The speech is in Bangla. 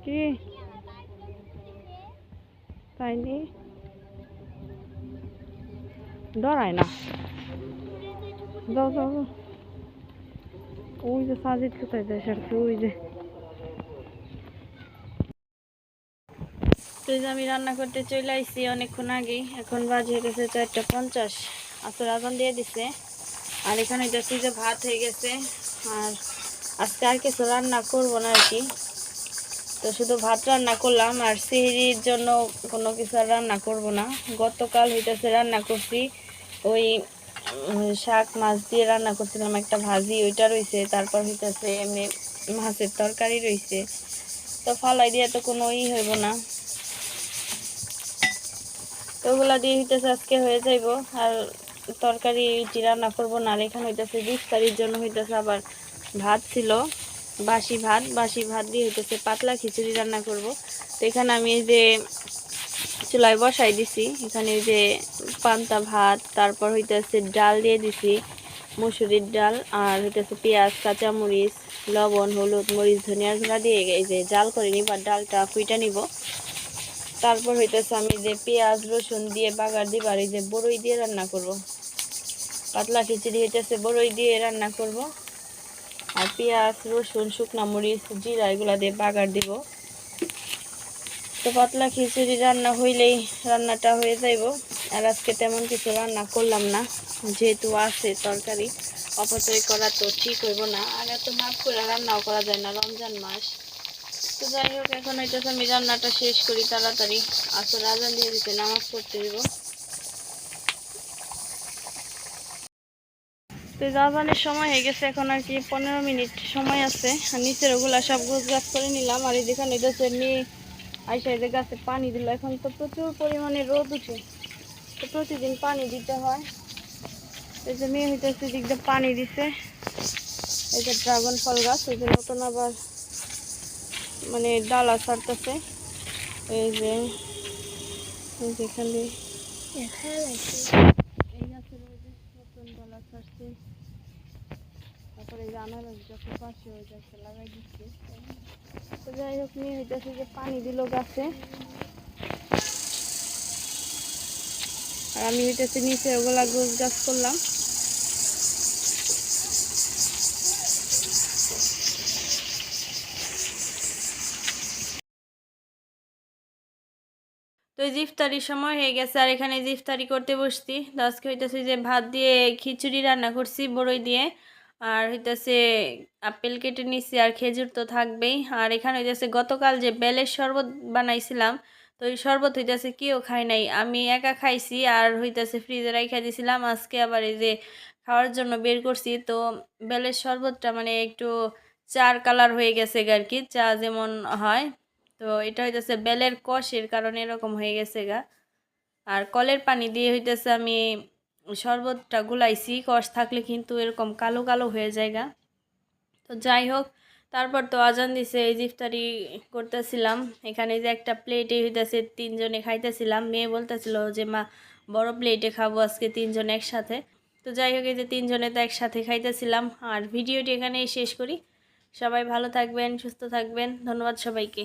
কি তাই নি ডরায় না যাও যাও যাও। ওই যে সাজিদ কোথায় যায় সারছে ওই যে। তো আমি রান্না করতে চলে আইছি অনেকক্ষণ আগেই, এখন বাজে গেছে 4:50। আসর আজান দিয়ে দিছে। আর এখানে দেখছি যে ভাত হয়ে গেছে। আর আজকে আর কিছু রান্না করবো না আর কি, তো শুধু ভাত রান্না করলাম। আর সিহরির জন্য কোনো কিছু আর রান্না করব না। গতকাল হইতেছে রান্না করছি ওই শাক মাছ দিয়ে রান্না করছিলাম, একটা ভাজি ওইটা রয়েছে, তারপর হইতেছে এমনি মাছের তরকারি রয়েছে। তো ফালাই দিয়ে তো কোনো হইব না, তো ওগুলা দিয়ে হইতেছে আজকে হয়ে যাইব। আর তরকারি রান্না করবো না। আর এখানে হইতেছে ইফতারির জন্য হইতেছে আবার ভাত ছিল, বাসি ভাত দিয়ে হইতেছে পাতলা খিচুড়ি রান্না করব। তো এখানে আমি এই যে চুলায় বসাই দিছি, এখানে এই যে পান্তা ভাত, তারপর হইতেছে ডাল দিয়ে দিছি, মসুরির ডাল, আর হইতেছে পেঁয়াজ, কাঁচামরিচ, লবণ, হলুদ, মরিচ, ধনিয়ার গুঁড়া দিয়ে এই যে জাল করে নিব। আর ডালটা ফুইটা নিব। তারপর হইতেছে আমি যে পেঁয়াজ রসুন দিয়ে বাগার দিব। আর এই যে বড়ই দিয়ে রান্না করব, পাতলা খিচুড়ি হইতেছে বড়ই দিয়ে রান্না করব। আর পেঁয়াজ রসুন শুকনা মরিচ জিরা এগুলা দিয়ে বাগার দিব। তো পাতলা খিচুড়ি রান্না হইলেই রান্নাটা হয়ে যাইব। আর আজকে তেমন কিছু রান্না করলাম না, যেহেতু আছে তরকারি, অপচয় করা তো ঠিক হইব না। আর এত মাছ করে রান্নাও করা যায় না, রমজান মাস। তো যাই হোক, এখন হইতেছে আমি রান্নাটা শেষ করি তাড়াতাড়ি। আসর আজান দিয়ে দিতে নামাজ পড়তে দিব। তো আজানের সময় হয়ে গেছে, এখন আর কি 15 মিনিট সময় আছে। আর নিচের ওগুলা সব গোছগাছ করে নিলাম। আর এই যেখানে হইতেছে মেয়ে আইসা যে গাছে পানি দিল। এখন তো প্রচুর পরিমাণে রোদ উঠে, তো প্রতিদিন পানি দিতে হয়। এই যে মেয়ে হইতেছে দিক দিয়ে পানি দিছে। এই যে ড্রাগন ফল গাছ, এই যে নতুন আবার মানে ডালা ছাড়তেছে। এই যে যেখানে এই গাছের ওই যে নতুন ডালা ছাড়ছে। তারপরে এই যে আনারস গাছের পাশে ওই গাছটা লাগাই দিচ্ছে। তো যাই হোক, মেয়ে হইতেছে যে পানি দিল গাছে। আর আমি হইতেছি নিচে ওগুলা গোছ গাছ করলাম। তো এই ইফতারির সময় হয়ে গেছে। আর এখানে ইফতারি করতে বসছি। তো আজকে হইতেছে যে ভাত দিয়ে খিচুড়ি রান্না করছি বড়ই দিয়ে। আর হইতেছে আপেল কেটে নিছি, আর খেজুর তো থাকবেই। আর এখানে হইতেছে গতকাল যে বেলের শরবত বানাইছিলাম, তো এই শরবত হইতেছে কেউ খায় নাই, আমি একা খাইছি। আর হইতেছে ফ্রিজে রাইখা দিছিলাম, আজকে আবার এই যে খাওয়ার জন্য বের করছি। তো বেলের শরবতটা মানে একটু চার কালার হয়ে গেছে আর কি, চা যেমন হয়। তো এটা হইতেছে বেলের কষের কারণে এরকম হয়ে গেছে গা। আর কলের পানি দিয়ে হইতেছে আমি শরবতটা গুলাইছি, কষ থাকলে কিন্তু এরকম কালো কালো হয়ে যায় গা। তো যাই হোক, তারপর তো আজান দিছে, এই ইফতারি করতেছিলাম। এখানে যে একটা প্লেটে হইতেছে 3 জনে খাইতেছিলাম। মেয়ে বলতেছিল যে মা বড় প্লেটে খাবো আজকে 3 জন একসাথে। তো যাই হোক, এই যে 3 জনে তো একসাথে খাইতেছিলাম। আর ভিডিওটি এখানেই শেষ করি। সবাই ভালো থাকবেন, সুস্থ থাকবেন, ধন্যবাদ সবাইকে।